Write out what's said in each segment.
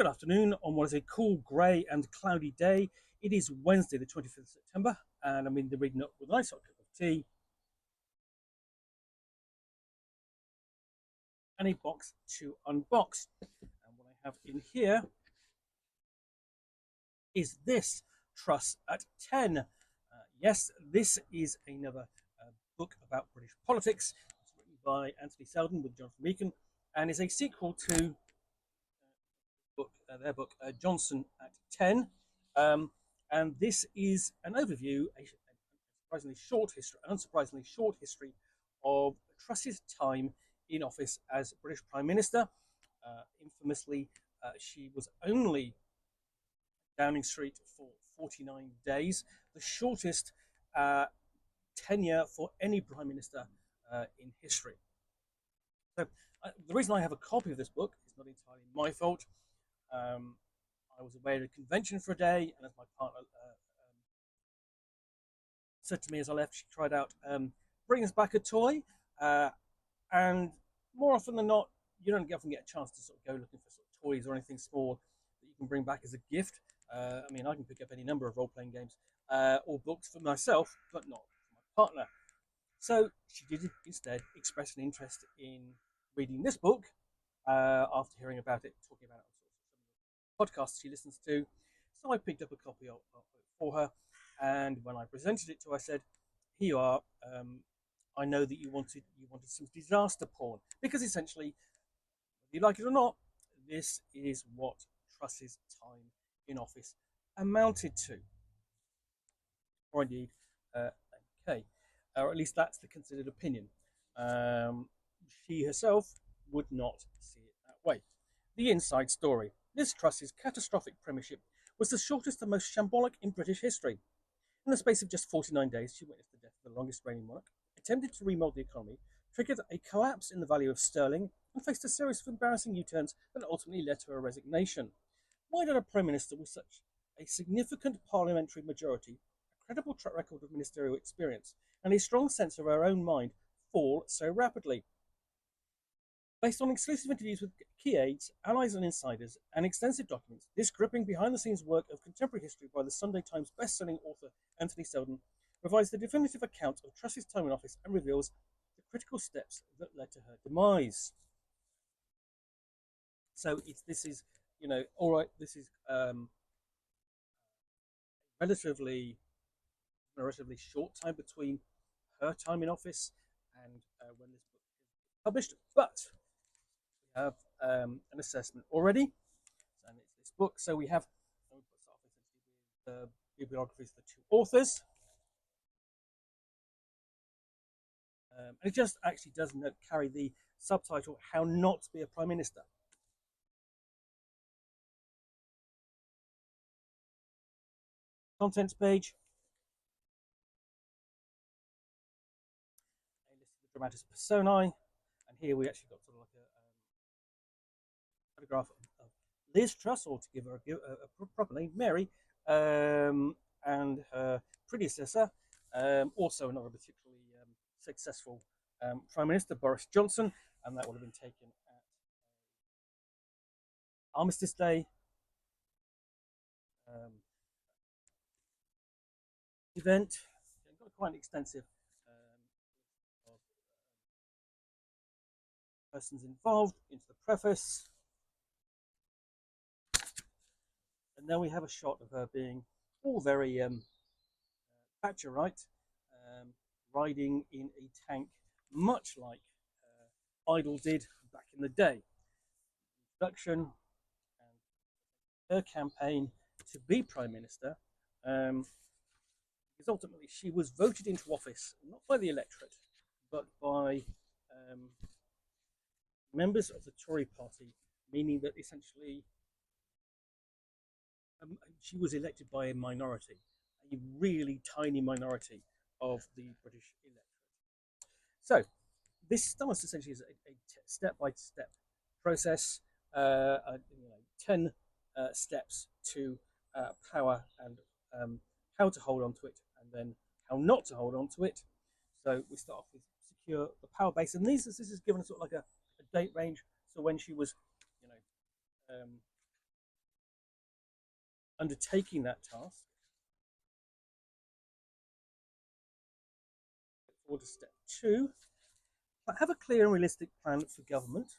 Good afternoon on what is a cool, grey and cloudy day. It is Wednesday, the 25th of September, and I'm in the reading up with a nice hot cup of tea and a box to unbox. And what I have in here is this Truss at 10. Yes, this is another book about British politics. It's written by Anthony Seldon with Jonathan Meakin and is a sequel to their book Johnson at 10. And this is an overview, a surprisingly short history, an unsurprisingly short history of Truss's time in office as British Prime Minister. Infamously, she was only Downing Street for 49 days, the shortest tenure for any Prime Minister in history. So the reason I have a copy of this book is not entirely my fault. I was away at a convention for a day, and as my partner said to me as I left, she tried out bring us back a toy, and more often than not, you don't often get a chance to sort of go looking for sort of toys or anything small that you can bring back as a gift. I mean, I can pick up any number of role-playing games or books for myself, but not for my partner. So she did instead express an interest in reading this book after hearing about it, talking about it on podcasts she listens to. So I picked up a copy of it for her, and when I presented it to her, I said, "Here you are. I know that you wanted some disaster porn, because essentially, whether you like it or not, this is what Truss's time in office amounted to, or indeed, okay, or at least that's the considered opinion. She herself would not see it that way. The inside story. Liz Truss's catastrophic premiership was the shortest and most shambolic in British history. In the space of just 49 days, she witnessed the death of the longest reigning monarch, attempted to remould the economy, triggered a collapse in the value of sterling, and faced a series of embarrassing U-turns that ultimately led to her resignation. Why did a Prime Minister with such a significant parliamentary majority, a credible track record of ministerial experience, and a strong sense of her own mind fall so rapidly? Based on exclusive interviews with key aides, allies and insiders, and extensive documents, this gripping behind-the-scenes work of contemporary history by the Sunday Times best-selling author Anthony Seldon provides the definitive account of Truss's time in office and reveals the critical steps that led to her demise. So this is, all right, this is relatively short time between her time in office and when this book is published, but we have an assessment already, and it's this book. So we have, we'll start off essentially with the bibliographies of the two authors. And it just actually does not carry the subtitle, How Not to Be a Prime Minister. Contents page. A list of the dramatis personae. And here we actually got sort of like a photograph of Liz Truss, or to give her a proper name, Mary, and her predecessor, also another particularly successful Prime Minister, Boris Johnson, and that would have been taken at Armistice Day. Event. Got quite an extensive of persons involved into the preface. And then we have a shot of her being all very Thatcherite, riding in a tank, much like Idol did back in the day. Introduction and her campaign to be Prime Minister, because ultimately she was voted into office not by the electorate, but by members of the Tory party, meaning that essentially she was elected by a minority, a really tiny minority of the British electorate. So this almost essentially is a step-by-step process, 10 steps to power, and how to hold on to it, and then how not to hold on to it. So we start off with secure the power base, and this is given sort of like a date range. So when she was, undertaking that task. Forward to step 2. Have a clear and realistic plan for government.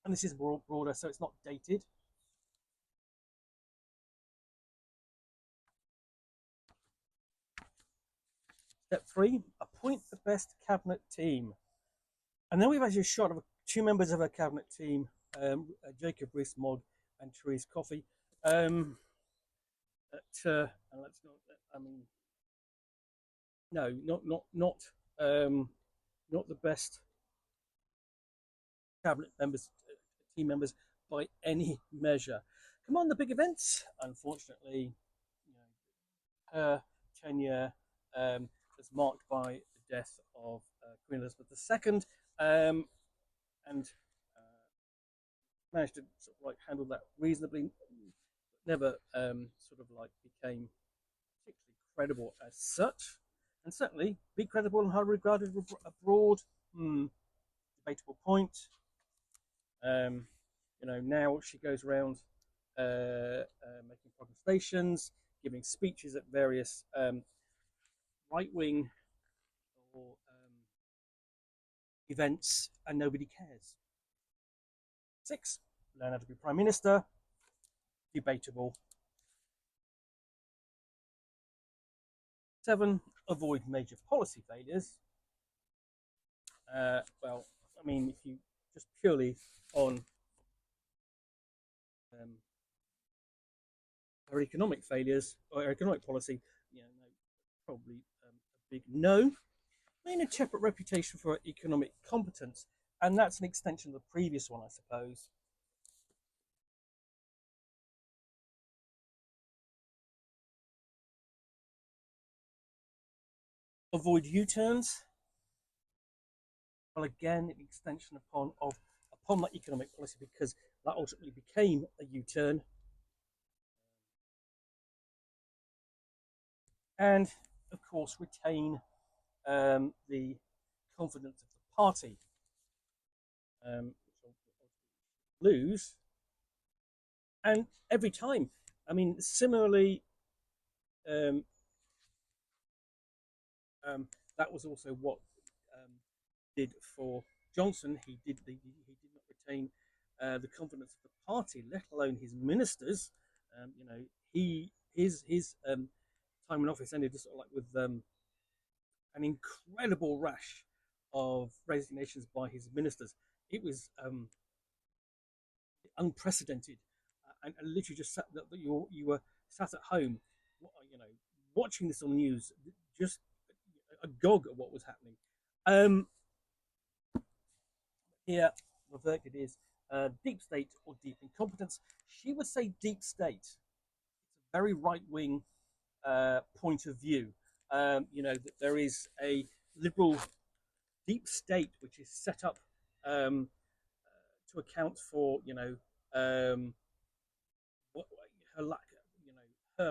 And this is broader, so it's not dated. Step 3, appoint the best cabinet team. And then we've actually a shot of 2 members of our cabinet team, Jacob Rees-Mogg and Therese Coffey. And let's not, I mean, no, not the best cabinet members, team members by any measure. Come on, the big events. Unfortunately, her tenure was marked by the death of Queen Elizabeth II, and managed to sort of like handle that reasonably. Never sort of like became particularly credible as such, and certainly be credible and highly regarded abroad. Debatable point. Now she goes around making protestations, giving speeches at various right-wing or events, and nobody cares. 6, learn how to be Prime Minister. Debatable. 7, avoid major policy failures. Well, I mean, if you just purely on her economic failures or economic policy, probably a big no. Main a separate reputation for economic competence, and that's an extension of the previous one, I suppose. Avoid U-turns. Well, again, an extension upon that economic policy, because that ultimately became a U-turn. And of course, retain the confidence of the party, which will lose. And every time, I mean, similarly, that was also what did for Johnson. He did not retain the confidence of the party, let alone his ministers. His time in office ended just sort of like with an incredible rash of resignations by his ministers. It was unprecedented, and literally just sat that you were sat at home, watching this on the news, just agog at what was happening. Here, the verdict is deep state or deep incompetence. She would say deep state. It's a very right-wing point of view. That there is a liberal deep state which is set up to account for, her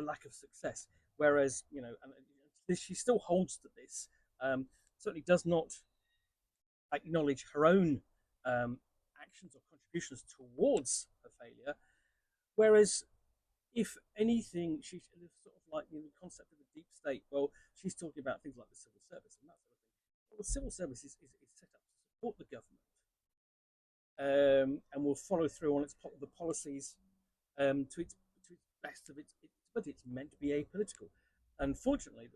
lack of success. Whereas, and she still holds to this. Certainly does not acknowledge her own actions or contributions towards her failure. Whereas, if anything, she's sort of like the concept of a deep state. Well, she's talking about things like the civil service and that sort of thing. Well, the civil service is set up to support the government, and will follow through on the policies to its best of its, but it's meant to be apolitical. Unfortunately,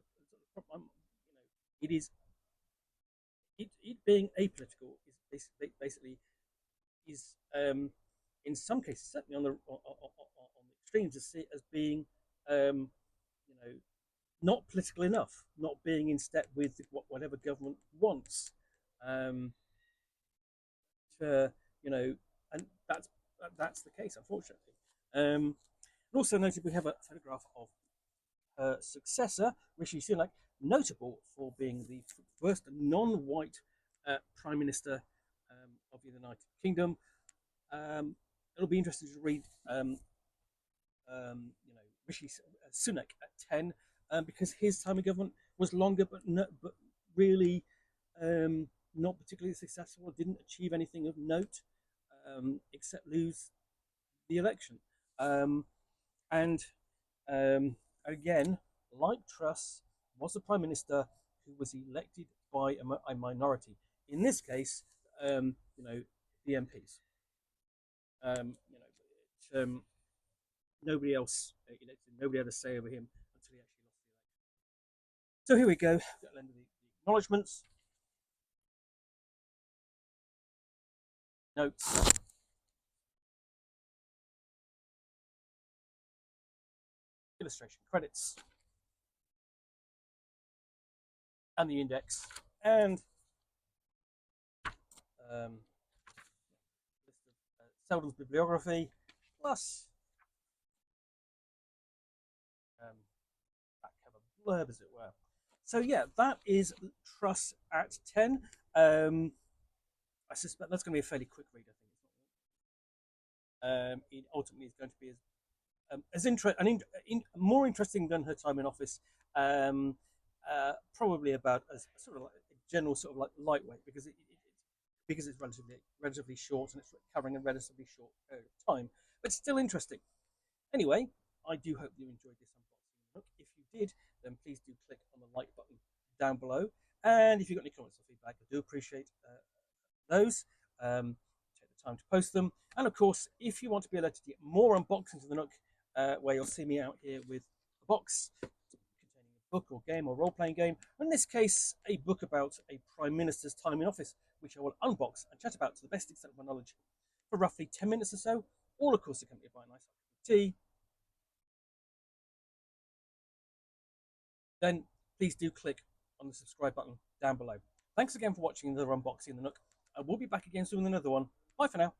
it being apolitical is basically in some cases, certainly on the extremes, to see it as being not political enough, not being in step with whatever government wants. And that's the case, unfortunately. Also noted, we have a photograph of her successor, Rishi Sunak, notable for being the first non-white Prime Minister of the United Kingdom. It'll be interesting to read, Rishi Sunak at 10, because his time in government was longer, but really not particularly successful. Didn't achieve anything of note, except lose the election. And Again, like Truss, was the Prime Minister who was elected by a minority. In this case, the MPs. Nobody else elected, nobody had a say over him until he actually lost the election. So here we go. That'll end the acknowledgements. Notes. Illustration credits. And the index. And list of Seldon's bibliography. Plus back cover blurb, as it were. So yeah, that is Truss at 10. I suspect that's going to be a fairly quick read. I think it ultimately is going to be more interesting than her time in office. Probably about as sort of like a general sort of like lightweight because it's relatively short and it's covering a relatively short period of time, but still interesting. Anyway, I do hope you enjoyed this unboxing. If you did, then please do click on the like button down below. And if you've got any comments or feedback, I do appreciate those. Take the time to post them. And of course, if you want to be alerted to get more unboxings of the Nook, where you'll see me out here with a box containing a book or game or role-playing game, in this case, a book about a Prime Minister's time in office, which I will unbox and chat about to the best extent of my knowledge for roughly 10 minutes or so, all of course accompanied by a nice cup of tea. Then please do click on the subscribe button down below. Thanks again for watching another unboxing of the Nook. I will be back again soon with another one. Bye for now.